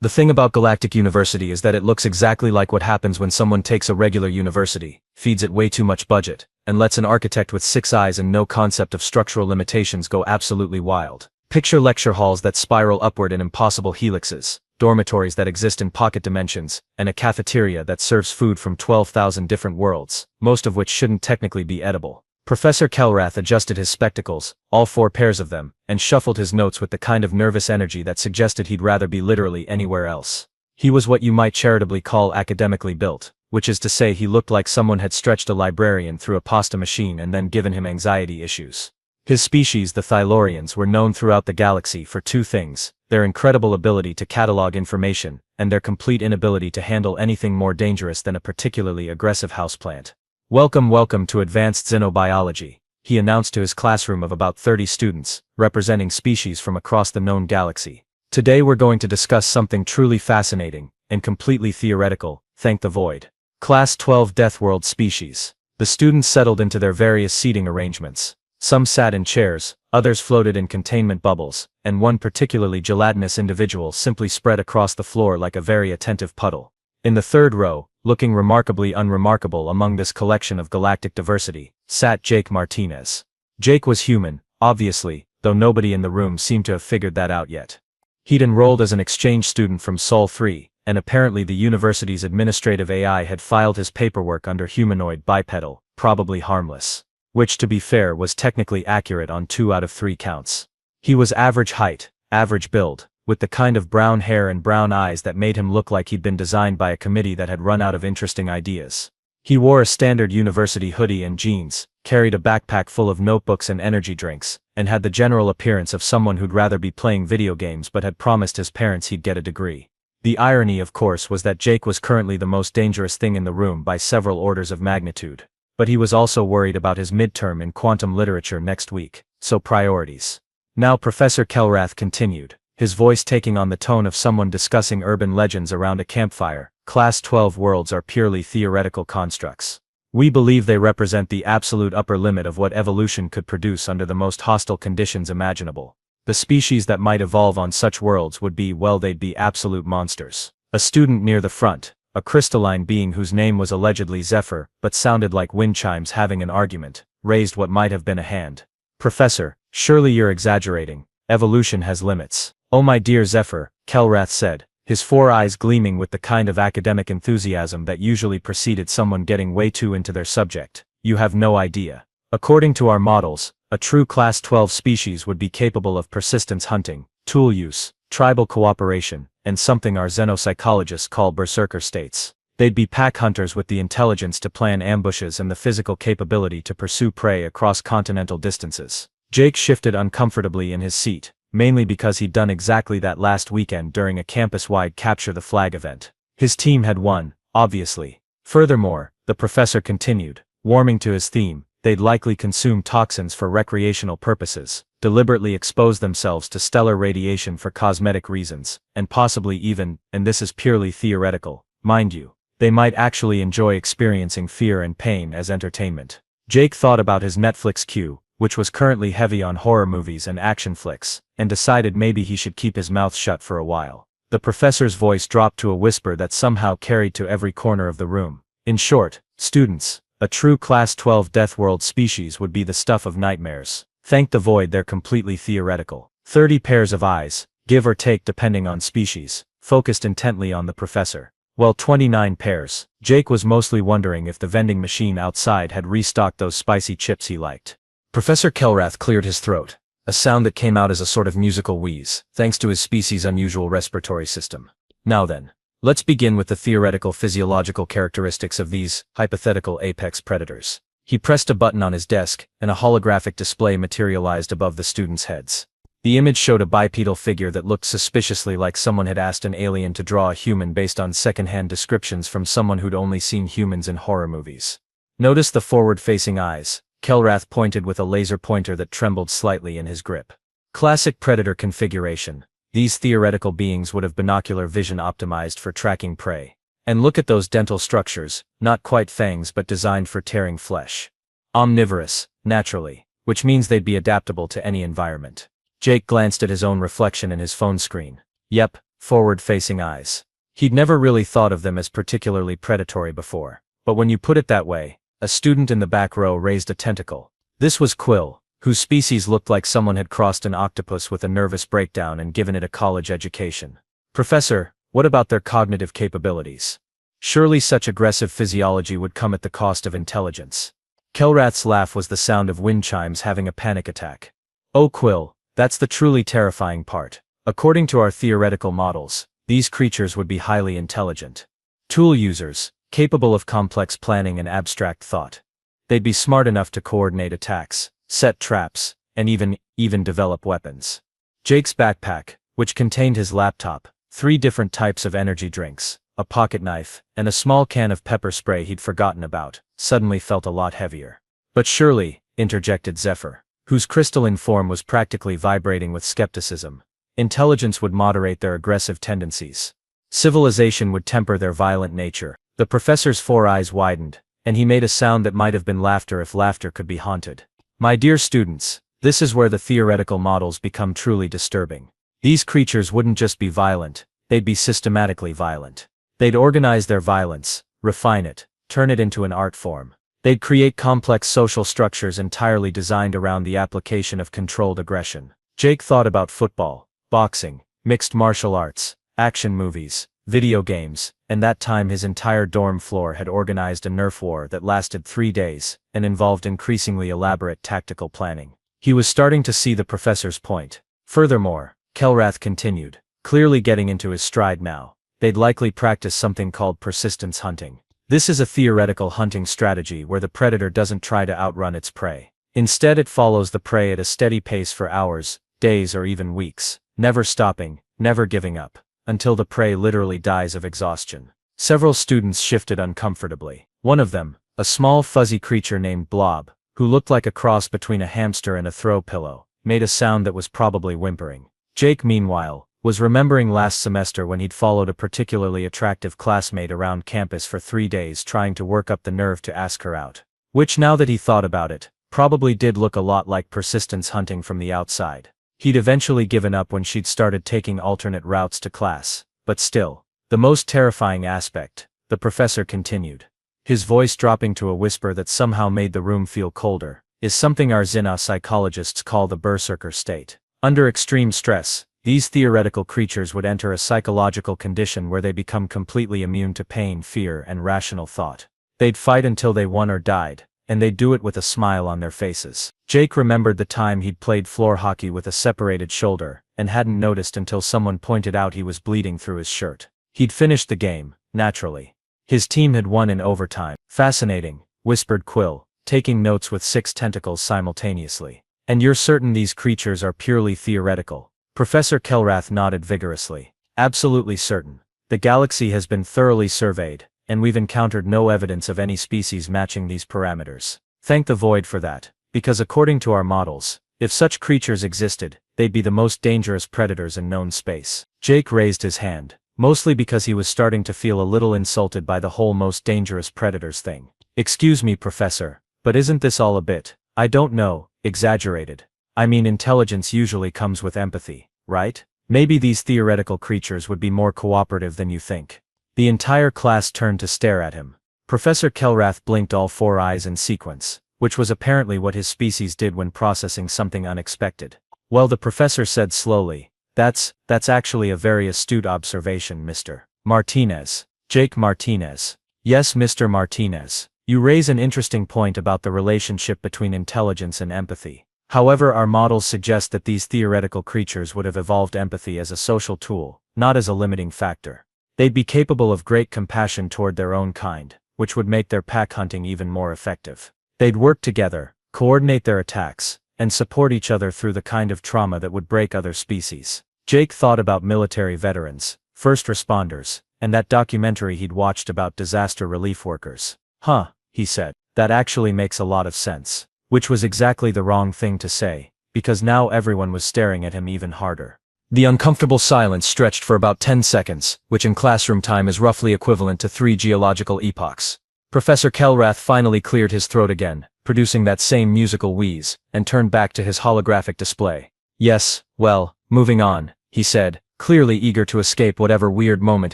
The thing about Galactic University is that it looks exactly like what happens when someone takes a regular university, feeds it way too much budget, and lets an architect with 6 eyes and no concept of structural limitations go absolutely wild. Picture lecture halls that spiral upward in impossible helixes, dormitories that exist in pocket dimensions, and a cafeteria that serves food from 12,000 different worlds, most of which shouldn't technically be edible. Professor Kelrath adjusted his spectacles, all 4 pairs of them, and shuffled his notes with the kind of nervous energy that suggested he'd rather be literally anywhere else. He was what you might charitably call academically built, which is to say he looked like someone had stretched a librarian through a pasta machine and then given him anxiety issues. His species, the Thylorians, were known throughout the galaxy for 2 things: their incredible ability to catalog information, and their complete inability to handle anything more dangerous than a particularly aggressive houseplant. Welcome to Advanced Xenobiology, he announced to his classroom of about 30 students, representing species from across the known galaxy. Today we're going to discuss something truly fascinating, and completely theoretical, thank the void. Class 12 Deathworld species. The students settled into their various seating arrangements. Some sat in chairs, others floated in containment bubbles, and one particularly gelatinous individual simply spread across the floor like a very attentive puddle. In the 3rd row, looking remarkably unremarkable among this collection of galactic diversity, sat Jake Martinez. Jake was human, obviously, though nobody in the room seemed to have figured that out yet. He'd enrolled as an exchange student from Sol 3, and apparently the university's administrative AI had filed his paperwork under humanoid bipedal, probably harmless. Which, to be fair, was technically accurate on 2 out of 3 counts. He was average height, average build, with the kind of brown hair and brown eyes that made him look like he'd been designed by a committee that had run out of interesting ideas. He wore a standard university hoodie and jeans, carried a backpack full of notebooks and energy drinks, and had the general appearance of someone who'd rather be playing video games but had promised his parents he'd get a degree. The irony, of course, was that Jake was currently the most dangerous thing in the room by several orders of magnitude. But he was also worried about his midterm in quantum literature next week, so priorities. Now Professor Kelrath continued, his voice taking on the tone of someone discussing urban legends around a campfire. Class 12 worlds are purely theoretical constructs. We believe they represent the absolute upper limit of what evolution could produce under the most hostile conditions imaginable. The species that might evolve on such worlds would be, well, they'd be absolute monsters. A student near the front, a crystalline being whose name was allegedly Zephyr, but sounded like wind chimes having an argument, raised what might have been a hand. Professor, surely you're exaggerating. Evolution has limits. Oh my dear Zephyr, Kelrath said, his 4 eyes gleaming with the kind of academic enthusiasm that usually preceded someone getting way too into their subject. You have no idea. According to our models, a true Class 12 species would be capable of persistence hunting, tool use, tribal cooperation, and something our xenopsychologists call berserker states. They'd be pack hunters with the intelligence to plan ambushes and the physical capability to pursue prey across continental distances. Jake shifted uncomfortably in his seat, mainly because he'd done exactly that last weekend during a campus-wide capture the flag event. His team had won, obviously. Furthermore, the professor continued, warming to his theme, they'd likely consume toxins for recreational purposes, deliberately expose themselves to stellar radiation for cosmetic reasons, and possibly even, and this is purely theoretical, mind you, they might actually enjoy experiencing fear and pain as entertainment. Jake thought about his Netflix queue, which was currently heavy on horror movies and action flicks, and decided maybe he should keep his mouth shut for a while. The professor's voice dropped to a whisper that somehow carried to every corner of the room. In short, students, a true Class 12 Deathworld species would be the stuff of nightmares. Thank the void, they're completely theoretical. 30 pairs of eyes, give or take depending on species, focused intently on the professor. Well, 29 pairs. Jake was mostly wondering if the vending machine outside had restocked those spicy chips he liked. Professor Kelrath cleared his throat, a sound that came out as a sort of musical wheeze, thanks to his species' unusual respiratory system. Now then, let's begin with the theoretical physiological characteristics of these hypothetical apex predators. He pressed a button on his desk, and a holographic display materialized above the students' heads. The image showed a bipedal figure that looked suspiciously like someone had asked an alien to draw a human based on secondhand descriptions from someone who'd only seen humans in horror movies. Notice the forward-facing eyes. Kelrath pointed with a laser pointer that trembled slightly in his grip. Classic predator configuration. These theoretical beings would have binocular vision optimized for tracking prey. And look at those dental structures, not quite fangs but designed for tearing flesh. Omnivorous, naturally, which means they'd be adaptable to any environment. Jake glanced at his own reflection in his phone screen. Yep, forward-facing eyes. He'd never really thought of them as particularly predatory before. But when you put it that way, a student in the back row raised a tentacle. This was Quill, whose species looked like someone had crossed an octopus with a nervous breakdown and given it a college education. Professor, what about their cognitive capabilities? Surely such aggressive physiology would come at the cost of intelligence. Kelrath's laugh was the sound of wind chimes having a panic attack. Oh Quill, that's the truly terrifying part. According to our theoretical models, these creatures would be highly intelligent. Tool users, capable of complex planning and abstract thought. They'd be smart enough to coordinate attacks, set traps, and even develop weapons. Jake's backpack, which contained his laptop, 3 different types of energy drinks, a pocket knife, and a small can of pepper spray he'd forgotten about, suddenly felt a lot heavier. But surely, interjected Zephyr, whose crystalline form was practically vibrating with skepticism, intelligence would moderate their aggressive tendencies. Civilization would temper their violent nature. The professor's 4 eyes widened, and he made a sound that might have been laughter if laughter could be haunted. My dear students, this is where the theoretical models become truly disturbing. These creatures wouldn't just be violent, they'd be systematically violent. They'd organize their violence, refine it, turn it into an art form. They'd create complex social structures entirely designed around the application of controlled aggression. Jake thought about football, boxing, mixed martial arts, action movies, video games, and that time his entire dorm floor had organized a Nerf war that lasted 3 days, and involved increasingly elaborate tactical planning. He was starting to see the professor's point. Furthermore, Kelrath continued, clearly getting into his stride now, they'd likely practice something called persistence hunting. This is a theoretical hunting strategy where the predator doesn't try to outrun its prey. Instead it follows the prey at a steady pace for hours, days or even weeks, never stopping, never giving up, until the prey literally dies of exhaustion. Several students shifted uncomfortably. One of them, a small fuzzy creature named Blob, who looked like a cross between a hamster and a throw pillow, made a sound that was probably whimpering. Jake, meanwhile, was remembering last semester when he'd followed a particularly attractive classmate around campus for 3 days trying to work up the nerve to ask her out. Which, now that he thought about it, probably did look a lot like persistence hunting from the outside. He'd eventually given up when she'd started taking alternate routes to class, but still, the most terrifying aspect, the professor continued, his voice dropping to a whisper that somehow made the room feel colder, is something our Xena psychologists call the berserker state. Under extreme stress, these theoretical creatures would enter a psychological condition where they become completely immune to pain, fear, and rational thought. They'd fight until they won or died, and they'd do it with a smile on their faces. Jake remembered the time he'd played floor hockey with a separated shoulder, and hadn't noticed until someone pointed out he was bleeding through his shirt. He'd finished the game, naturally. His team had won in overtime. Fascinating, whispered Quill, taking notes with 6 tentacles simultaneously. And you're certain these creatures are purely theoretical? Professor Kelrath nodded vigorously. Absolutely certain. The galaxy has been thoroughly surveyed, and we've encountered no evidence of any species matching these parameters. Thank the void for that, because according to our models, if such creatures existed, they'd be the most dangerous predators in known space. Jake raised his hand, mostly because he was starting to feel a little insulted by the whole most dangerous predators thing. Excuse me, Professor, but isn't this all a bit, I don't know, exaggerated? I mean, intelligence usually comes with empathy, right? Maybe these theoretical creatures would be more cooperative than you think. The entire class turned to stare at him. Professor Kelrath blinked all 4 eyes in sequence, which was apparently what his species did when processing something unexpected. Well, the professor said slowly, that's actually a very astute observation, Mr. Martinez. Jake Martinez. Yes, Mr. Martinez. You raise an interesting point about the relationship between intelligence and empathy. However, our models suggest that these theoretical creatures would have evolved empathy as a social tool, not as a limiting factor. They'd be capable of great compassion toward their own kind, which would make their pack hunting even more effective. They'd work together, coordinate their attacks, and support each other through the kind of trauma that would break other species. Jake thought about military veterans, first responders, and that documentary he'd watched about disaster relief workers. Huh, he said, that actually makes a lot of sense. Which was exactly the wrong thing to say, because now everyone was staring at him even harder. The uncomfortable silence stretched for about 10 seconds, which in classroom time is roughly equivalent to 3 geological epochs. Professor Kelrath finally cleared his throat again, producing that same musical wheeze, and turned back to his holographic display. Yes, well, moving on, he said, clearly eager to escape whatever weird moment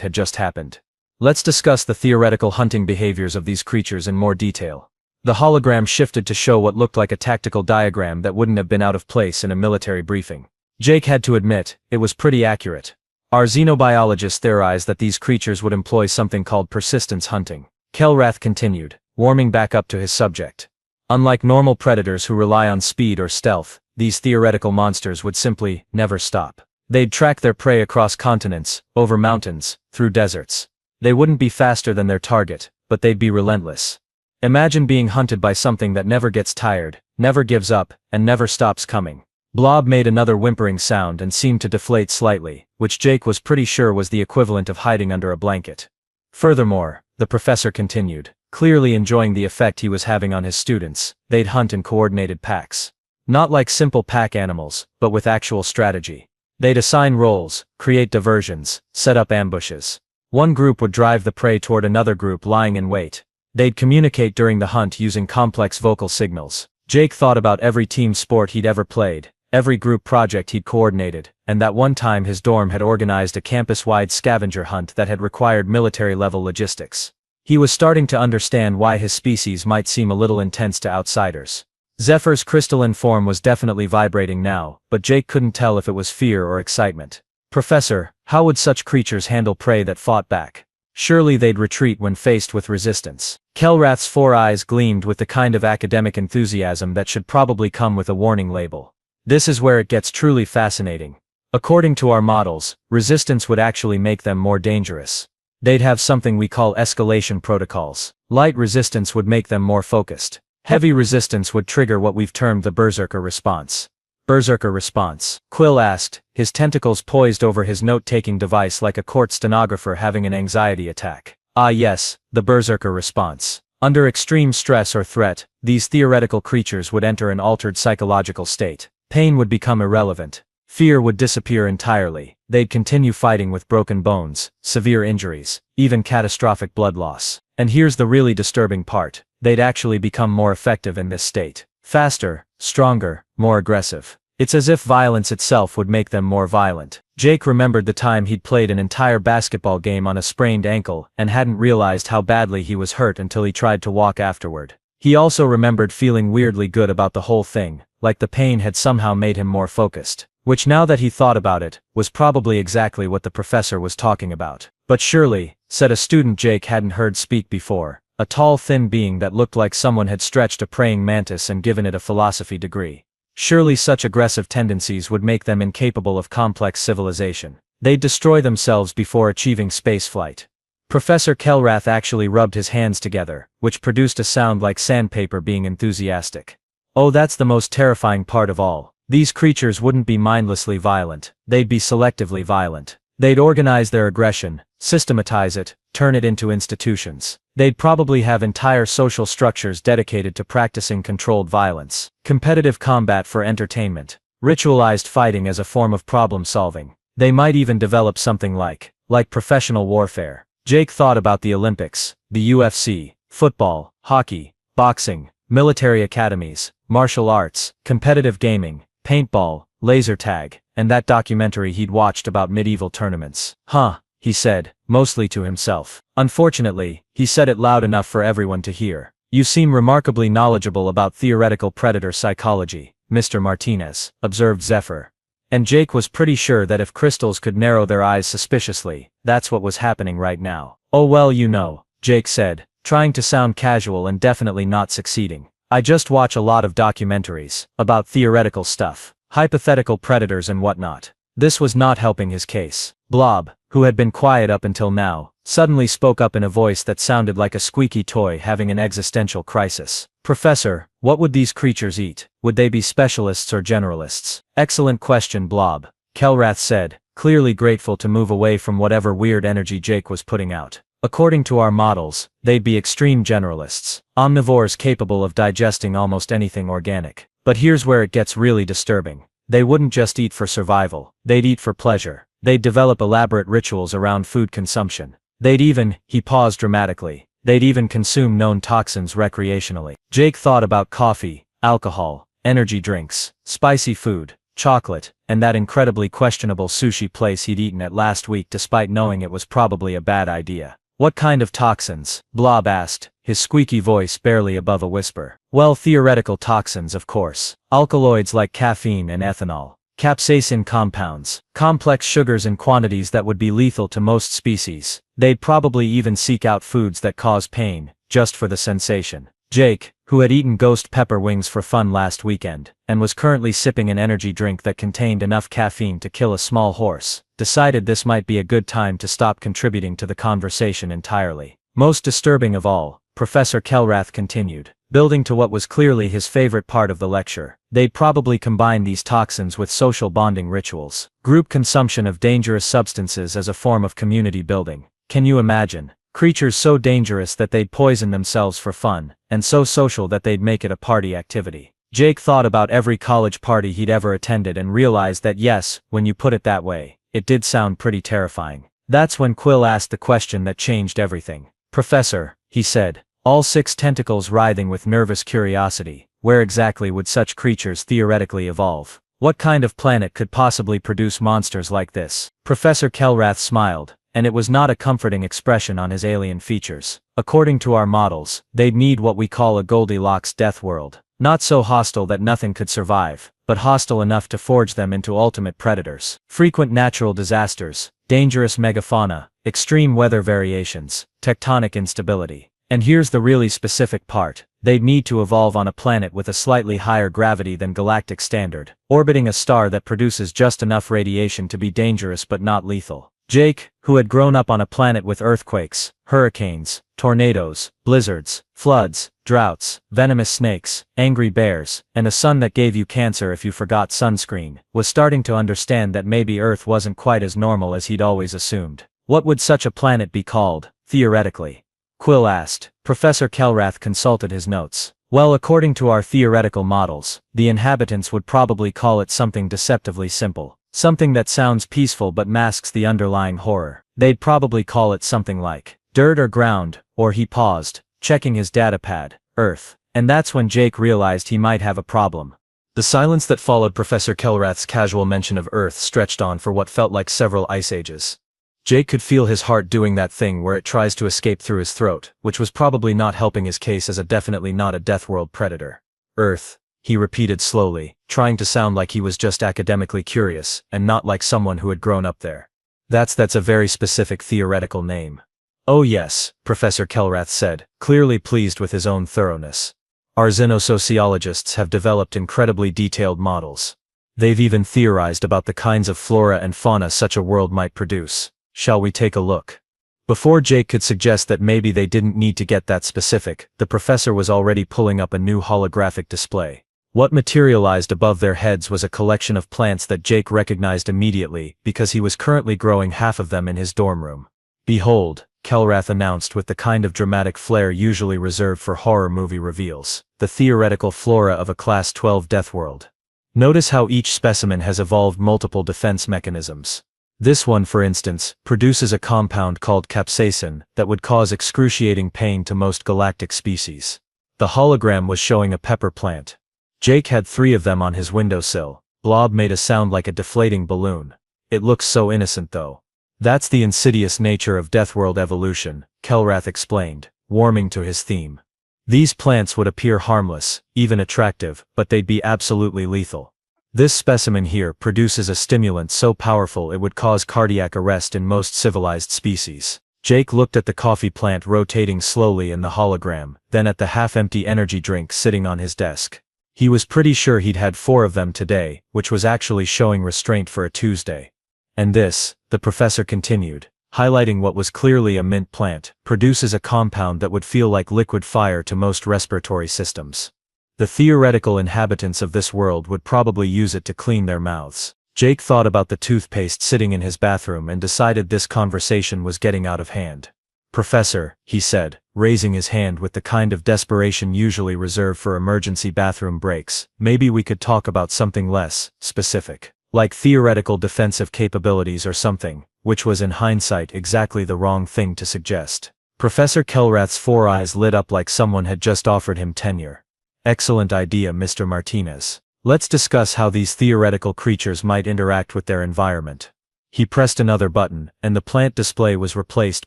had just happened. Let's discuss the theoretical hunting behaviors of these creatures in more detail. The hologram shifted to show what looked like a tactical diagram that wouldn't have been out of place in a military briefing. Jake had to admit, it was pretty accurate. Our xenobiologists theorized that these creatures would employ something called persistence hunting. Kelrath continued, warming back up to his subject. Unlike normal predators who rely on speed or stealth, these theoretical monsters would simply never stop. They'd track their prey across continents, over mountains, through deserts. They wouldn't be faster than their target, but they'd be relentless. Imagine being hunted by something that never gets tired, never gives up, and never stops coming. Blob made another whimpering sound and seemed to deflate slightly, which Jake was pretty sure was the equivalent of hiding under a blanket. Furthermore, the professor continued, clearly enjoying the effect he was having on his students, they'd hunt in coordinated packs. Not like simple pack animals, but with actual strategy. They'd assign roles, create diversions, set up ambushes. One group would drive the prey toward another group lying in wait. They'd communicate during the hunt using complex vocal signals. Jake thought about every team sport he'd ever played, every group project he'd coordinated, and that one time his dorm had organized a campus-wide scavenger hunt that had required military-level logistics. He was starting to understand why his species might seem a little intense to outsiders. Zephyr's crystalline form was definitely vibrating now, but Jake couldn't tell if it was fear or excitement. Professor, how would such creatures handle prey that fought back? Surely they'd retreat when faced with resistance. Kelrath's 4 eyes gleamed with the kind of academic enthusiasm that should probably come with a warning label. This is where it gets truly fascinating. According to our models, resistance would actually make them more dangerous. They'd have something we call escalation protocols. Light resistance would make them more focused. Heavy resistance would trigger what we've termed the berserker response. Berserker response, Quill asked, his tentacles poised over his note-taking device like a court stenographer having an anxiety attack. Ah yes, the berserker response. Under extreme stress or threat, these theoretical creatures would enter an altered psychological state. Pain would become irrelevant. Fear would disappear entirely. They'd continue fighting with broken bones, severe injuries, even catastrophic blood loss. And here's the really disturbing part. They'd actually become more effective in this state. Faster, stronger, more aggressive. It's as if violence itself would make them more violent. Jake remembered the time he'd played an entire basketball game on a sprained ankle and hadn't realized how badly he was hurt until he tried to walk afterward. He also remembered feeling weirdly good about the whole thing, like the pain had somehow made him more focused. Which now that he thought about it, was probably exactly what the professor was talking about. But surely, said a student Jake hadn't heard speak before, a tall thin being that looked like someone had stretched a praying mantis and given it a philosophy degree. Surely such aggressive tendencies would make them incapable of complex civilization. They'd destroy themselves before achieving spaceflight. Professor Kelrath actually rubbed his hands together, which produced a sound like sandpaper being enthusiastic. Oh, that's the most terrifying part of all. These creatures wouldn't be mindlessly violent, they'd be selectively violent. They'd organize their aggression, systematize it, turn it into institutions. They'd probably have entire social structures dedicated to practicing controlled violence, competitive combat for entertainment, ritualized fighting as a form of problem solving. They might even develop something like professional warfare. Jake thought about the Olympics, the UFC, football, hockey, boxing, military academies, martial arts, competitive gaming, paintball, laser tag, and that documentary he'd watched about medieval tournaments. Huh, he said, mostly to himself. Unfortunately, he said it loud enough for everyone to hear. You seem remarkably knowledgeable about theoretical predator psychology, Mr. Martinez, observed Zephyr. And Jake was pretty sure that if crystals could narrow their eyes suspiciously, that's what was happening right now. Oh well, you know, Jake said, trying to sound casual and definitely not succeeding. I just watch a lot of documentaries about theoretical stuff, hypothetical predators and whatnot. This was not helping his case. Blob, who had been quiet up until now, suddenly spoke up in a voice that sounded like a squeaky toy having an existential crisis. Professor, what would these creatures eat? Would they be specialists or generalists? Excellent question, Blob, Kelrath said, clearly grateful to move away from whatever weird energy Jake was putting out. According to our models, they'd be extreme generalists, omnivores capable of digesting almost anything organic. But here's where it gets really disturbing. They wouldn't just eat for survival, they'd eat for pleasure. They'd develop elaborate rituals around food consumption. They'd even, he paused dramatically, they'd even consume known toxins recreationally. Jake thought about coffee, alcohol, energy drinks, spicy food, chocolate, and that incredibly questionable sushi place he'd eaten at last week despite knowing it was probably a bad idea. What kind of toxins? Blob asked, his squeaky voice barely above a whisper. Well, theoretical toxins, of course. Alkaloids like caffeine and ethanol. Capsaicin compounds. Complex sugars in quantities that would be lethal to most species. They'd probably even seek out foods that cause pain, just for the sensation. Jake, who had eaten ghost pepper wings for fun last weekend, and was currently sipping an energy drink that contained enough caffeine to kill a small horse, decided this might be a good time to stop contributing to the conversation entirely. Most disturbing of all, Professor Kelrath continued, building to what was clearly his favorite part of the lecture. They'd probably combine these toxins with social bonding rituals. Group consumption of dangerous substances as a form of community building. Can you imagine? Creatures so dangerous that they'd poison themselves for fun, and so social that they'd make it a party activity. Jake thought about every college party he'd ever attended and realized that yes, when you put it that way, it did sound pretty terrifying. That's when Quill asked the question that changed everything. Professor, he said, all 6 tentacles writhing with nervous curiosity, where exactly would such creatures theoretically evolve? What kind of planet could possibly produce monsters like this? Professor Kelrath smiled, and it was not a comforting expression on his alien features. According to our models, they'd need what we call a Goldilocks Deathworld. Not so hostile that nothing could survive, but hostile enough to forge them into ultimate predators. Frequent natural disasters, dangerous megafauna, extreme weather variations, tectonic instability. And here's the really specific part. They'd need to evolve on a planet with a slightly higher gravity than galactic standard, orbiting a star that produces just enough radiation to be dangerous but not lethal. Jake, who had grown up on a planet with earthquakes, hurricanes, tornadoes, blizzards, floods, droughts, venomous snakes, angry bears, and a sun that gave you cancer if you forgot sunscreen, was starting to understand that maybe Earth wasn't quite as normal as he'd always assumed. What would such a planet be called, theoretically? Quill asked. Professor Kelrath consulted his notes. Well, according to our theoretical models, the inhabitants would probably call it something deceptively simple. Something that sounds peaceful but masks the underlying horror. They'd probably call it something like dirt or ground, or he paused, checking his datapad, Earth. And that's when Jake realized he might have a problem. The silence that followed Professor Kelrath's casual mention of Earth stretched on for what felt like several ice ages. Jake could feel his heart doing that thing where it tries to escape through his throat, which was probably not helping his case as definitely not a Deathworld predator. Earth, he repeated slowly, trying to sound like he was just academically curious, and not like someone who had grown up there. That's a very specific theoretical name. Oh yes, Professor Kelrath said, clearly pleased with his own thoroughness. Our xenosociologists have developed incredibly detailed models. They've even theorized about the kinds of flora and fauna such a world might produce. Shall we take a look? Before Jake could suggest that maybe they didn't need to get that specific, the professor was already pulling up a new holographic display. What materialized above their heads was a collection of plants that Jake recognized immediately because he was currently growing half of them in his dorm room. Behold, Kelrath announced with the kind of dramatic flair usually reserved for horror movie reveals, the theoretical flora of a Class 12 Deathworld. Notice how each specimen has evolved multiple defense mechanisms. This one, for instance, produces a compound called capsaicin that would cause excruciating pain to most galactic species. The hologram was showing a pepper plant. Jake had 3 of them on his windowsill. Blob made a sound like a deflating balloon. It looks so innocent though. That's the insidious nature of Deathworld evolution, Kelrath explained, warming to his theme. These plants would appear harmless, even attractive, but they'd be absolutely lethal. This specimen here produces a stimulant so powerful it would cause cardiac arrest in most civilized species. Jake looked at the coffee plant rotating slowly in the hologram, then at the half-empty energy drink sitting on his desk. He was pretty sure he'd had 4 of them today, which was actually showing restraint for a Tuesday. And this, the professor continued, highlighting what was clearly a mint plant, produces a compound that would feel like liquid fire to most respiratory systems. The theoretical inhabitants of this world would probably use it to clean their mouths. Jake thought about the toothpaste sitting in his bathroom and decided this conversation was getting out of hand. Professor, he said, raising his hand with the kind of desperation usually reserved for emergency bathroom breaks, maybe we could talk about something less specific, like theoretical defensive capabilities or something, which was in hindsight exactly the wrong thing to suggest. Professor Kelrath's 4 eyes lit up like someone had just offered him tenure. Excellent idea, Mr. Martinez. Let's discuss how these theoretical creatures might interact with their environment. He pressed another button, and the plant display was replaced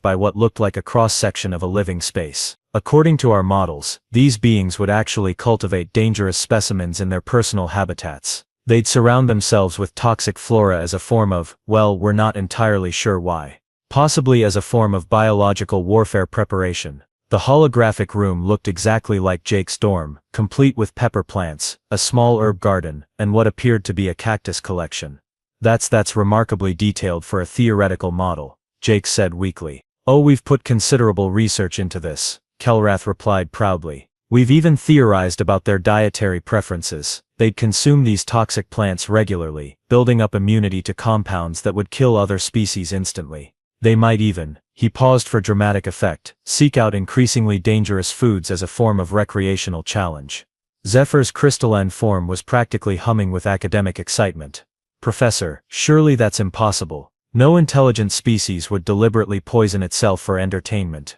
by what looked like a cross-section of a living space. According to our models, these beings would actually cultivate dangerous specimens in their personal habitats. They'd surround themselves with toxic flora as a form of, well, we're not entirely sure why. Possibly as a form of biological warfare preparation. The holographic room looked exactly like Jake's dorm, complete with pepper plants, a small herb garden, and what appeared to be a cactus collection. That's remarkably detailed for a theoretical model, Jake said weakly. Oh, we've put considerable research into this, Kelrath replied proudly. We've even theorized about their dietary preferences. They'd consume these toxic plants regularly, building up immunity to compounds that would kill other species instantly. They might even, he paused for dramatic effect, seek out increasingly dangerous foods as a form of recreational challenge. Zephyr's crystalline form was practically humming with academic excitement. Professor, surely that's impossible. No intelligent species would deliberately poison itself for entertainment.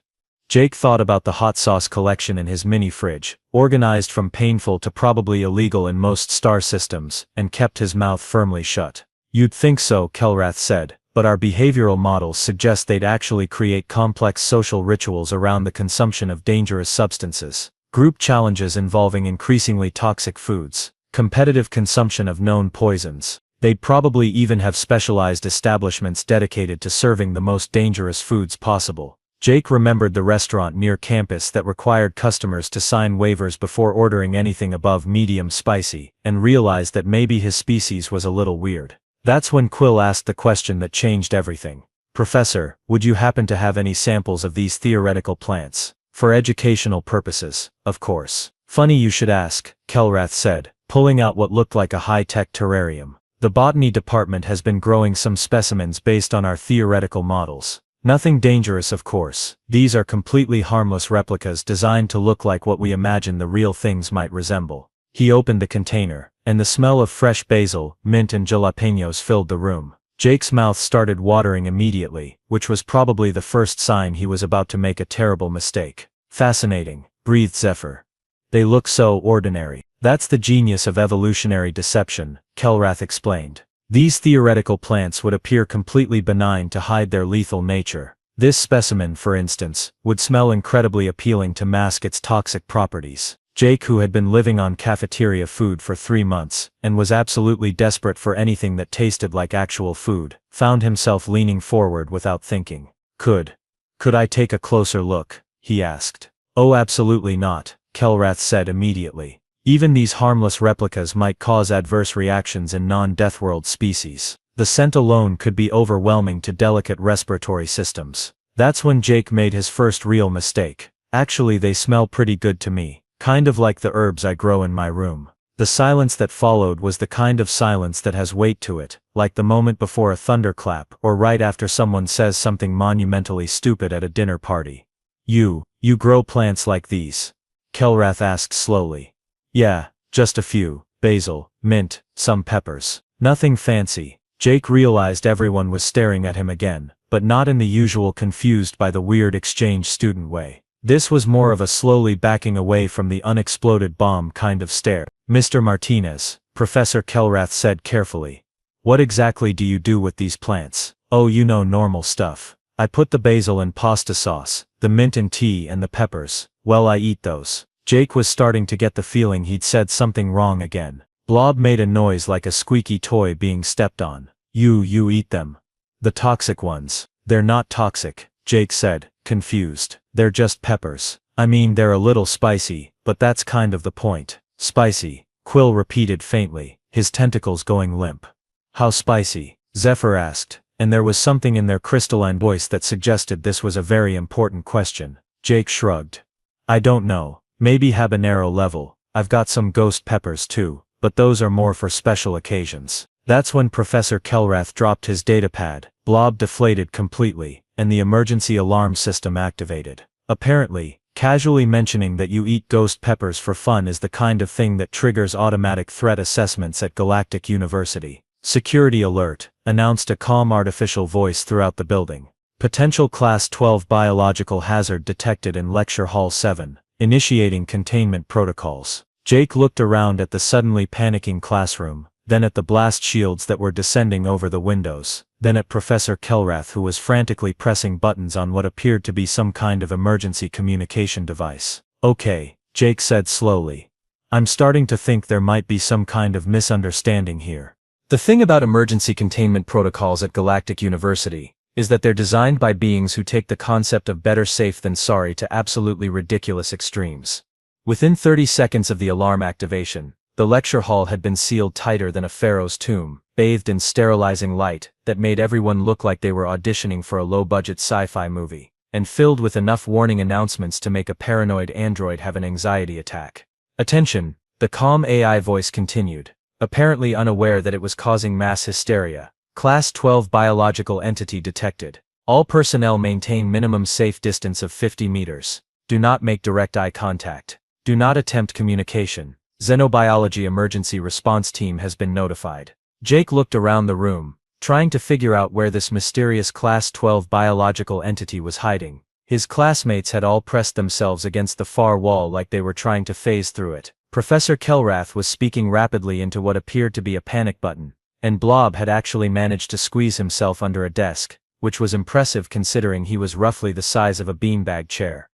Jake thought about the hot sauce collection in his mini fridge, organized from painful to probably illegal in most star systems, and kept his mouth firmly shut. You'd think so, Kelrath said, but our behavioral models suggest they'd actually create complex social rituals around the consumption of dangerous substances. Group challenges involving increasingly toxic foods, competitive consumption of known poisons. They'd probably even have specialized establishments dedicated to serving the most dangerous foods possible. Jake remembered the restaurant near campus that required customers to sign waivers before ordering anything above medium spicy, and realized that maybe his species was a little weird. That's when Quill asked the question that changed everything. Professor, would you happen to have any samples of these theoretical plants? For educational purposes, of course. Funny you should ask, Kelrath said, pulling out what looked like a high-tech terrarium. The botany department has been growing some specimens based on our theoretical models. Nothing dangerous, of course. These are completely harmless replicas designed to look like what we imagine the real things might resemble. He opened the container, and the smell of fresh basil, mint and jalapenos filled the room. Jake's mouth started watering immediately, which was probably the first sign he was about to make a terrible mistake. Fascinating, breathed Zephyr. They look so ordinary. That's the genius of evolutionary deception, Kelrath explained. These theoretical plants would appear completely benign to hide their lethal nature. This specimen, for instance, would smell incredibly appealing to mask its toxic properties. Jake, who had been living on cafeteria food for 3 months, and was absolutely desperate for anything that tasted like actual food, found himself leaning forward without thinking. Could I take a closer look? He asked. Oh, absolutely not, Kelrath said immediately. Even these harmless replicas might cause adverse reactions in non-Deathworld species. The scent alone could be overwhelming to delicate respiratory systems. That's when Jake made his first real mistake. Actually, they smell pretty good to me, kind of like the herbs I grow in my room. The silence that followed was the kind of silence that has weight to it, like the moment before a thunderclap or right after someone says something monumentally stupid at a dinner party. You grow plants like these? Kelrath asked slowly. Yeah, just a few. Basil, mint, some peppers. Nothing fancy. Jake realized everyone was staring at him again, but not in the usual confused by the weird exchange student way. This was more of a slowly backing away from the unexploded bomb kind of stare. Mr. Martinez, Professor Kelrath said carefully. What exactly do you do with these plants? Oh, you know, normal stuff. I put the basil in pasta sauce, the mint in tea, and the peppers, well, I eat those. Jake was starting to get the feeling he'd said something wrong again. Blob made a noise like a squeaky toy being stepped on. You eat them? The toxic ones. They're not toxic, Jake said, confused. They're just peppers. I mean, they're a little spicy, but that's kind of the point. Spicy, Quill repeated faintly, his tentacles going limp. How spicy? Zephyr asked, and there was something in their crystalline voice that suggested this was a very important question. Jake shrugged. I don't know. Maybe habanero level. I've got some ghost peppers too, but those are more for special occasions. That's when Professor Kelrath dropped his datapad. Blob deflated completely, and the emergency alarm system activated. Apparently, casually mentioning that you eat ghost peppers for fun is the kind of thing that triggers automatic threat assessments at Galactic University. Security alert, announced a calm artificial voice throughout the building. Potential Class 12 biological hazard detected in Lecture Hall 7. Initiating containment protocols. Jake looked around at the suddenly panicking classroom, then at the blast shields that were descending over the windows, then at Professor Kelrath, who was frantically pressing buttons on what appeared to be some kind of emergency communication device. "Okay," Jake said slowly. "I'm starting to think there might be some kind of misunderstanding here. The thing about emergency containment protocols at Galactic University is that they're designed by beings who take the concept of better safe than sorry to absolutely ridiculous extremes." Within 30 seconds of the alarm activation, the lecture hall had been sealed tighter than a pharaoh's tomb, bathed in sterilizing light that made everyone look like they were auditioning for a low-budget sci-fi movie, and filled with enough warning announcements to make a paranoid android have an anxiety attack. "Attention," the calm AI voice continued, apparently unaware that it was causing mass hysteria. "Class 12 biological entity detected. All personnel maintain minimum safe distance of 50 meters. Do not make direct eye contact. Do not attempt communication. Xenobiology emergency response team has been notified." Jake looked around the room, trying to figure out where this mysterious Class 12 biological entity was hiding. His classmates had all pressed themselves against the far wall like they were trying to phase through it. Professor Kelrath was speaking rapidly into what appeared to be a panic button, and Blob had actually managed to squeeze himself under a desk, which was impressive considering he was roughly the size of a beanbag chair.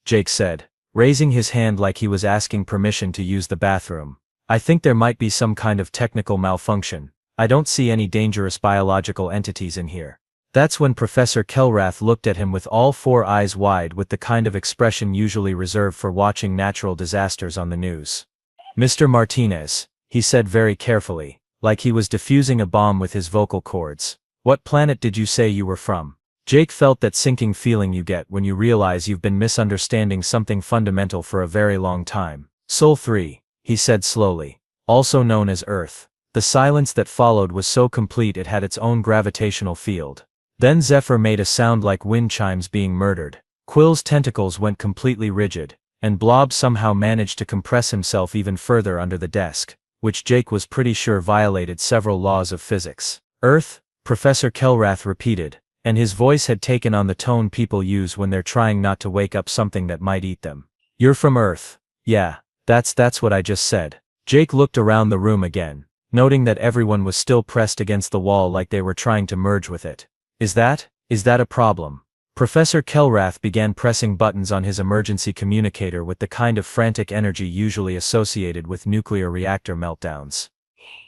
Jake said, raising his hand like he was asking permission to use the bathroom. "I think there might be some kind of technical malfunction. I don't see any dangerous biological entities in here." That's when Professor Kelrath looked at him with all four eyes wide with the kind of expression usually reserved for watching natural disasters on the news. "Mr. Martinez," he said very carefully, like he was defusing a bomb with his vocal cords, "what planet did you say you were from?" Jake felt that sinking feeling you get when you realize you've been misunderstanding something fundamental for a very long time. "Sol 3, he said slowly, "also known as Earth." The silence that followed was so complete it had its own gravitational field. Then Zephyr made a sound like wind chimes being murdered. Quill's tentacles went completely rigid, and Blob somehow managed to compress himself even further under the desk, which Jake was pretty sure violated several laws of physics. "Earth," Professor Kelrath repeated, and his voice had taken on the tone people use when they're trying not to wake up something that might eat them. "You're from Earth." "Yeah, that's what I just said." Jake looked around the room again, noting that everyone was still pressed against the wall like they were trying to merge with it. Is that a problem?" Professor Kelrath began pressing buttons on his emergency communicator with the kind of frantic energy usually associated with nuclear reactor meltdowns.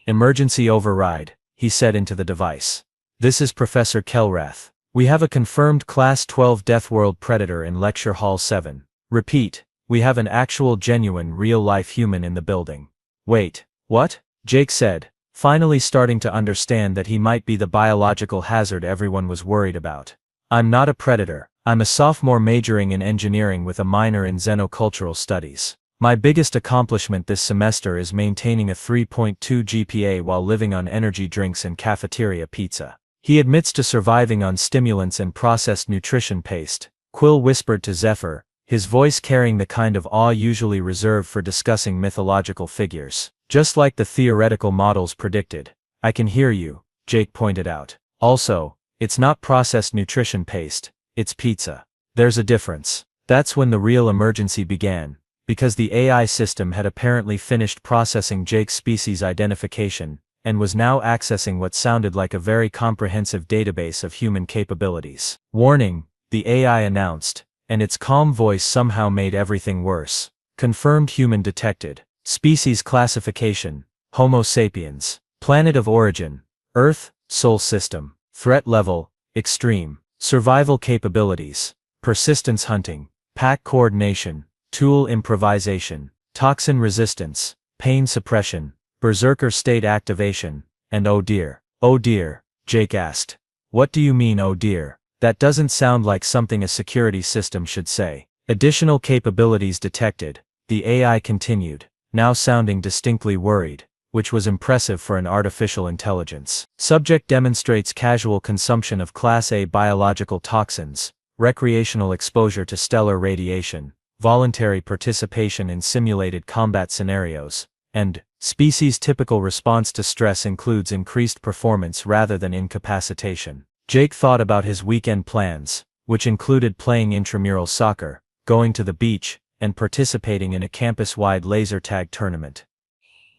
"Emergency override," he said into the device. "This is Professor Kelrath. We have a confirmed Class 12 Deathworld predator in Lecture Hall 7. Repeat, we have an actual genuine real-life human in the building." "Wait, what?" Jake said, finally starting to understand that he might be the biological hazard everyone was worried about. "I'm not a predator. I'm a sophomore majoring in engineering with a minor in xenocultural studies. My biggest accomplishment this semester is maintaining a 3.2 GPA while living on energy drinks and cafeteria pizza." He admits to surviving on stimulants and processed nutrition paste, Quill whispered to Zephyr, his voice carrying the kind of awe usually reserved for discussing mythological figures. "Just like the theoretical models predicted." "I can hear you," Jake pointed out. "Also, it's not processed nutrition paste, it's pizza. There's a difference." That's when the real emergency began, because the AI system had apparently finished processing Jake's species identification, and was now accessing what sounded like a very comprehensive database of human capabilities. "Warning," the AI announced, and its calm voice somehow made everything worse. "Confirmed human detected. Species classification, Homo sapiens. Planet of origin, Earth, Sol system. Threat level, extreme. Survival capabilities, persistence hunting, pack coordination, tool improvisation, toxin resistance, pain suppression, berserker state activation, and oh dear." "Oh dear," Jake asked. "What do you mean oh dear? That doesn't sound like something a security system should say." "Additional capabilities detected," the AI continued, now sounding distinctly worried, which was impressive for an artificial intelligence. "Subject demonstrates casual consumption of Class A biological toxins, recreational exposure to stellar radiation, voluntary participation in simulated combat scenarios, and species typical response to stress includes increased performance rather than incapacitation." Jake thought about his weekend plans, which included playing intramural soccer, going to the beach, and participating in a campus-wide laser tag tournament.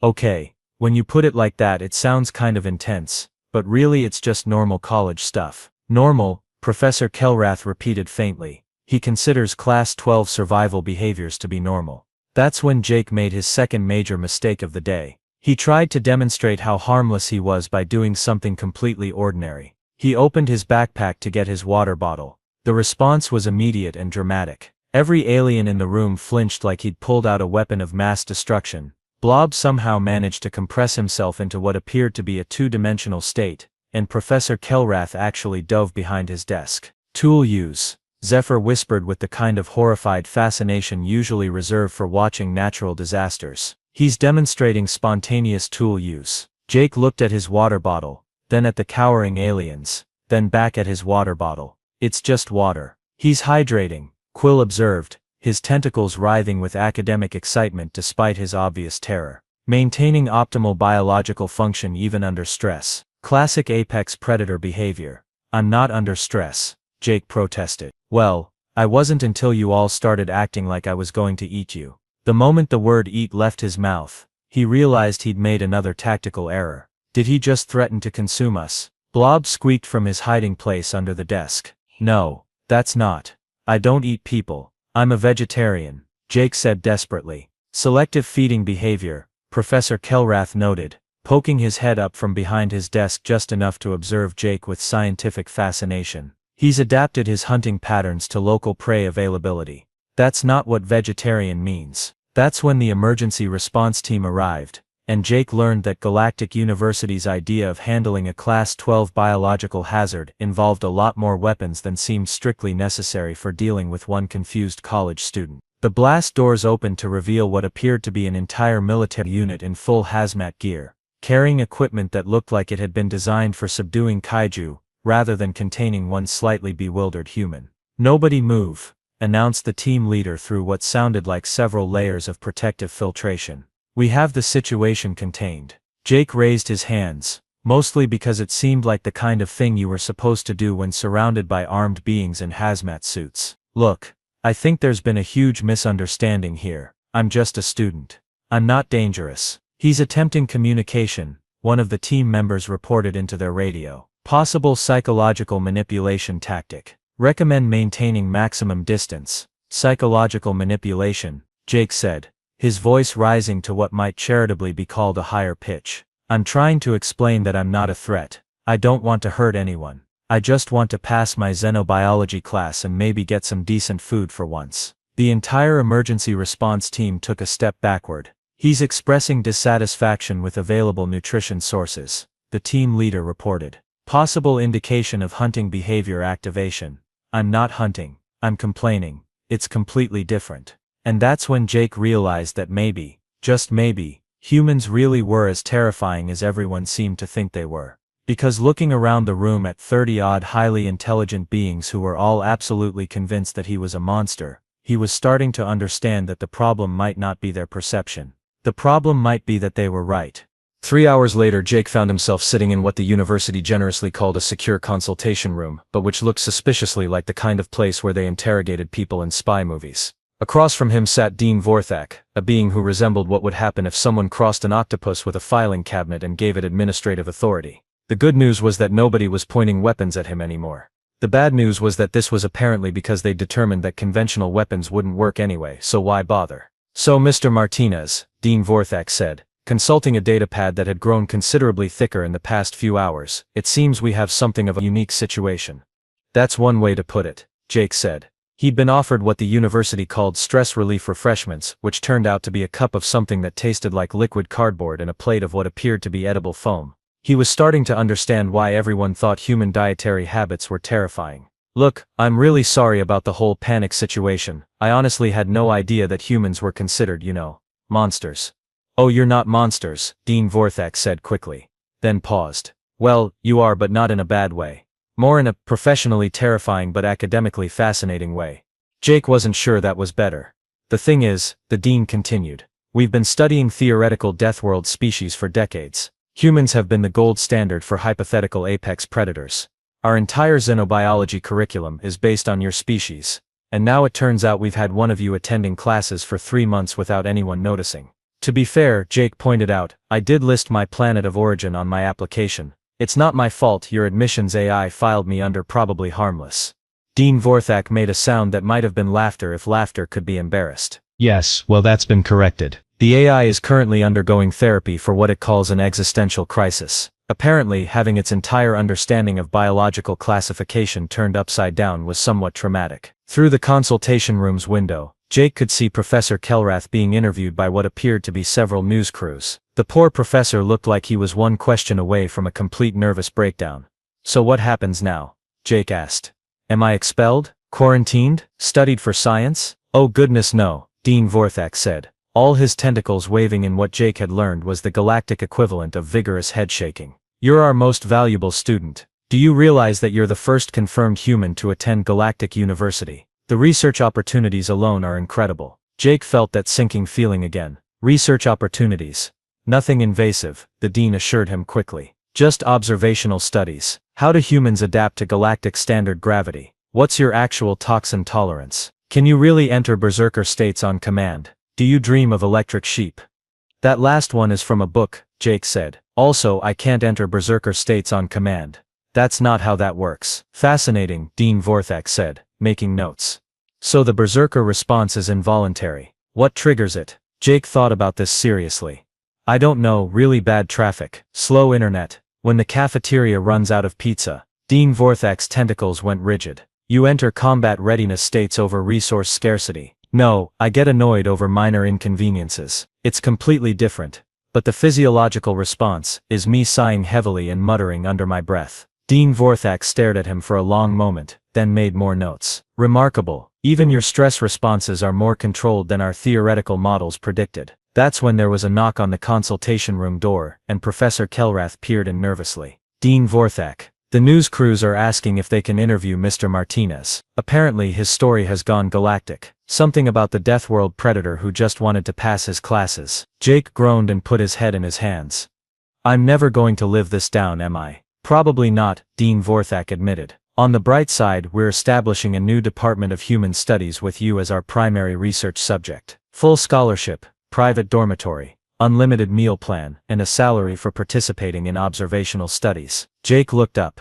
Okay, when you put it like that it sounds kind of intense, but really it's just normal college stuff. Normal, Professor Kelrath repeated faintly. He considers Class 12 survival behaviors to be normal. That's when Jake made his second major mistake of the day. He tried to demonstrate how harmless he was by doing something completely ordinary. He opened his backpack to get his water bottle. The response was immediate and dramatic. Every alien in the room flinched like he'd pulled out a weapon of mass destruction. Blob somehow managed to compress himself into what appeared to be a two-dimensional state, and Professor Kelrath actually dove behind his desk. Tool use, Zephyr whispered with the kind of horrified fascination usually reserved for watching natural disasters. He's demonstrating spontaneous tool use. Jake looked at his water bottle, then at the cowering aliens, then back at his water bottle. It's just water. He's hydrating, Quill observed, his tentacles writhing with academic excitement despite his obvious terror. Maintaining optimal biological function even under stress. Classic apex predator behavior. I'm not under stress, Jake protested. Well, I wasn't until you all started acting like I was going to eat you. The moment the word eat left his mouth, he realized he'd made another tactical error. Did he just threaten to consume us? Blob squeaked from his hiding place under the desk. No, that's not. I don't eat people. I'm a vegetarian, Jake said desperately. Selective feeding behavior, Professor Kelrath noted, poking his head up from behind his desk just enough to observe Jake with scientific fascination. He's adapted his hunting patterns to local prey availability. That's not what vegetarian means. That's when the emergency response team arrived, and Jake learned that Galactic University's idea of handling a Class 12 biological hazard involved a lot more weapons than seemed strictly necessary for dealing with one confused college student. The blast doors opened to reveal what appeared to be an entire military unit in full hazmat gear, carrying equipment that looked like it had been designed for subduing kaiju, rather than containing one slightly bewildered human. Nobody move, announced the team leader through what sounded like several layers of protective filtration. We have the situation contained. Jake raised his hands, mostly because it seemed like the kind of thing you were supposed to do when surrounded by armed beings in hazmat suits. Look, I think there's been a huge misunderstanding here. I'm just a student. I'm not dangerous. He's attempting communication, one of the team members reported into their radio. Possible psychological manipulation tactic. Recommend maintaining maximum distance. Psychological manipulation, Jake said, his voice rising to what might charitably be called a higher pitch. I'm trying to explain that I'm not a threat. I don't want to hurt anyone. I just want to pass my xenobiology class and maybe get some decent food for once. The entire emergency response team took a step backward. He's expressing dissatisfaction with available nutrition sources, the team leader reported. Possible indication of hunting behavior activation. I'm not hunting. I'm complaining. It's completely different. And that's when Jake realized that maybe, just maybe, humans really were as terrifying as everyone seemed to think they were. Because looking around the room at 30-odd highly intelligent beings who were all absolutely convinced that he was a monster, he was starting to understand that the problem might not be their perception. The problem might be that they were right. 3 hours later, Jake found himself sitting in what the university generously called a secure consultation room, but which looked suspiciously like the kind of place where they interrogated people in spy movies. Across from him sat Dean Vorthak, a being who resembled what would happen if someone crossed an octopus with a filing cabinet and gave it administrative authority. The good news was that nobody was pointing weapons at him anymore. The bad news was that this was apparently because they determined that conventional weapons wouldn't work anyway, so why bother? So Mr. Martinez, Dean Vorthak said, consulting a datapad that had grown considerably thicker in the past few hours, it seems we have something of a unique situation. That's one way to put it, Jake said. He'd been offered what the university called stress relief refreshments, which turned out to be a cup of something that tasted like liquid cardboard and a plate of what appeared to be edible foam. He was starting to understand why everyone thought human dietary habits were terrifying. Look, I'm really sorry about the whole panic situation. I honestly had no idea that humans were considered, monsters. Oh, you're not monsters, Dean Vorthak said quickly. Then paused. Well, you are, but not in a bad way. More in a professionally terrifying but academically fascinating way. Jake wasn't sure that was better. The thing is, the dean continued, we've been studying theoretical Deathworld species for decades. Humans have been the gold standard for hypothetical apex predators. Our entire xenobiology curriculum is based on your species. and now it turns out we've had one of you attending classes for 3 months without anyone noticing. To be fair, Jake pointed out, I did list my planet of origin on my application. It's not my fault your admissions AI filed me under probably harmless. Dean Vorthak made a sound that might have been laughter if laughter could be embarrassed. Yes, well that's been corrected. The AI is currently undergoing therapy for what it calls an existential crisis. Apparently, having its entire understanding of biological classification turned upside down was somewhat traumatic. Through the consultation room's window, Jake could see Professor Kelrath being interviewed by what appeared to be several news crews. The poor professor looked like he was one question away from a complete nervous breakdown. So what happens now? Jake asked. Am I expelled? Quarantined? Studied for science? Oh goodness no, Dean Vorthak said. All his tentacles waving in what Jake had learned was the galactic equivalent of vigorous head shaking. You're our most valuable student. Do you realize that you're the first confirmed human to attend Galactic University? The research opportunities alone are incredible. Jake felt that sinking feeling again. Research opportunities. Nothing invasive, the dean assured him quickly. Just observational studies. How do humans adapt to galactic standard gravity? What's your actual toxin tolerance? Can you really enter berserker states on command? Do you dream of electric sheep? That last one is from a book, Jake said. Also, I can't enter berserker states on command. That's not how that works. Fascinating, Dean Vorthak said, making notes. So the berserker response is involuntary. What triggers it? Jake thought about this seriously. I don't know, really bad traffic, slow internet, when the cafeteria runs out of pizza. Dean Vorthak's tentacles went rigid. You enter combat readiness states over resource scarcity. No, I get annoyed over minor inconveniences. It's completely different. But the physiological response is me sighing heavily and muttering under my breath. Dean Vorthak stared at him for a long moment, then made more notes. Remarkable. Even your stress responses are more controlled than our theoretical models predicted. That's when there was a knock on the consultation room door, and Professor Kelrath peered in nervously. Dean Vorthak. The news crews are asking if they can interview Mr. Martinez. Apparently his story has gone galactic. Something about the Deathworld predator who just wanted to pass his classes. Jake groaned and put his head in his hands. I'm never going to live this down, am I? Probably not, Dean Vorthak admitted. On the bright side, we're establishing a new department of human studies with you as our primary research subject. Full scholarship, private dormitory, unlimited meal plan, and a salary for participating in observational studies. Jake looked up.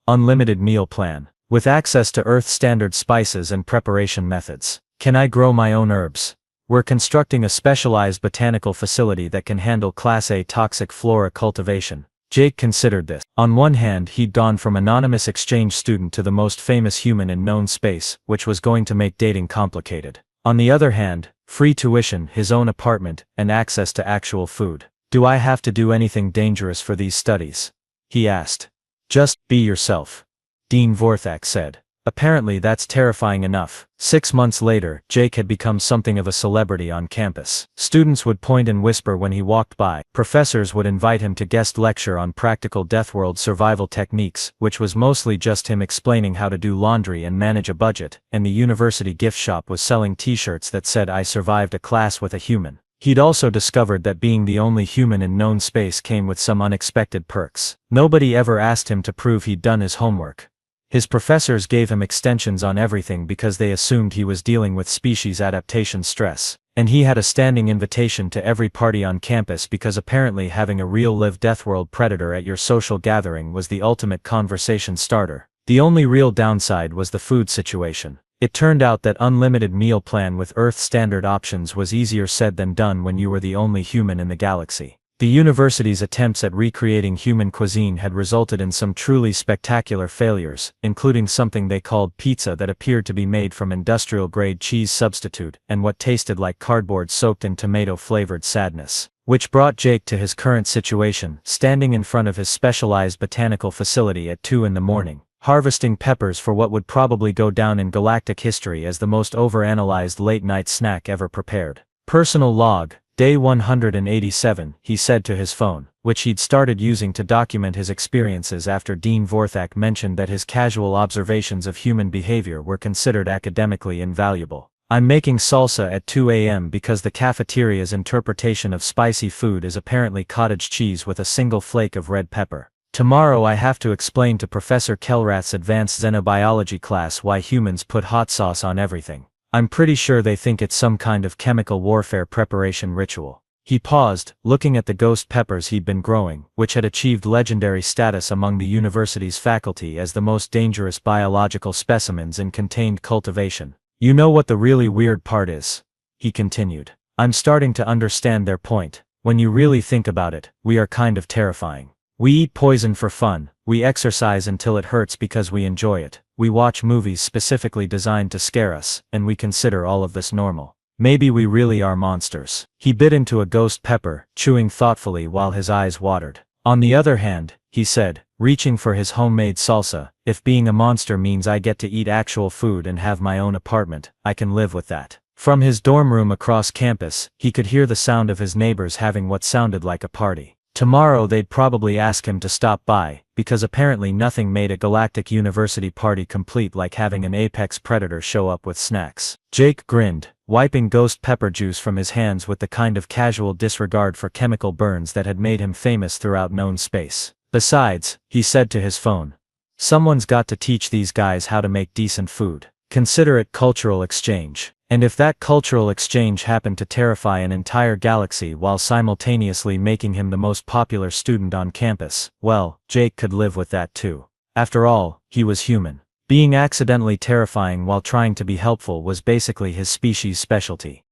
Unlimited meal plan, with access to Earth-standard spices and preparation methods. Can I grow my own herbs? We're constructing a specialized botanical facility that can handle Class A toxic flora cultivation. Jake considered this. On one hand, he'd gone from anonymous exchange student to the most famous human in known space, which was going to make dating complicated. On the other hand, free tuition, his own apartment, and access to actual food. Do I have to do anything dangerous for these studies? He asked. Just be yourself. Dean Vorthak said. Apparently that's terrifying enough. 6 months later, Jake had become something of a celebrity on campus. Students would point and whisper when he walked by. Professors would invite him to guest lecture on practical Deathworld survival techniques, which was mostly just him explaining how to do laundry and manage a budget, and the university gift shop was selling t-shirts that said I survived a class with a human. He'd also discovered that being the only human in known space came with some unexpected perks. Nobody ever asked him to prove he'd done his homework. His professors gave him extensions on everything because they assumed he was dealing with species adaptation stress, and he had a standing invitation to every party on campus because apparently having a real live Deathworld predator at your social gathering was the ultimate conversation starter. The only real downside was the food situation. It turned out that unlimited meal plan with Earth standard options was easier said than done when you were the only human in the galaxy. The university's attempts at recreating human cuisine had resulted in some truly spectacular failures, including something they called pizza that appeared to be made from industrial-grade cheese substitute and what tasted like cardboard soaked in tomato-flavored sadness. Which brought Jake to his current situation, standing in front of his specialized botanical facility at 2 in the morning, harvesting peppers for what would probably go down in galactic history as the most overanalyzed late-night snack ever prepared. Personal log. Day 187, he said to his phone, which he'd started using to document his experiences after Dean Vorthak mentioned that his casual observations of human behavior were considered academically invaluable. I'm making salsa at 2 a.m. because the cafeteria's interpretation of spicy food is apparently cottage cheese with a single flake of red pepper. Tomorrow I have to explain to Professor Kelrath's advanced xenobiology class why humans put hot sauce on everything. I'm pretty sure they think it's some kind of chemical warfare preparation ritual. He paused, looking at the ghost peppers he'd been growing, which had achieved legendary status among the university's faculty as the most dangerous biological specimens in contained cultivation. You know what the really weird part is? He continued. I'm starting to understand their point. When you really think about it, we are kind of terrifying. We eat poison for fun, we exercise until it hurts because we enjoy it, we watch movies specifically designed to scare us, and we consider all of this normal. Maybe we really are monsters. He bit into a ghost pepper, chewing thoughtfully while his eyes watered. On the other hand, he said, reaching for his homemade salsa, if being a monster means I get to eat actual food and have my own apartment, I can live with that. From his dorm room across campus, he could hear the sound of his neighbors having what sounded like a party. Tomorrow they'd probably ask him to stop by, because apparently nothing made a galactic university party complete like having an apex predator show up with snacks. Jake grinned, wiping ghost pepper juice from his hands with the kind of casual disregard for chemical burns that had made him famous throughout known space. Besides, he said to his phone, someone's got to teach these guys how to make decent food. Consider it cultural exchange. And if that cultural exchange happened to terrify an entire galaxy while simultaneously making him the most popular student on campus, well, Jake could live with that too. After all, he was human. Being accidentally terrifying while trying to be helpful was basically his species' specialty.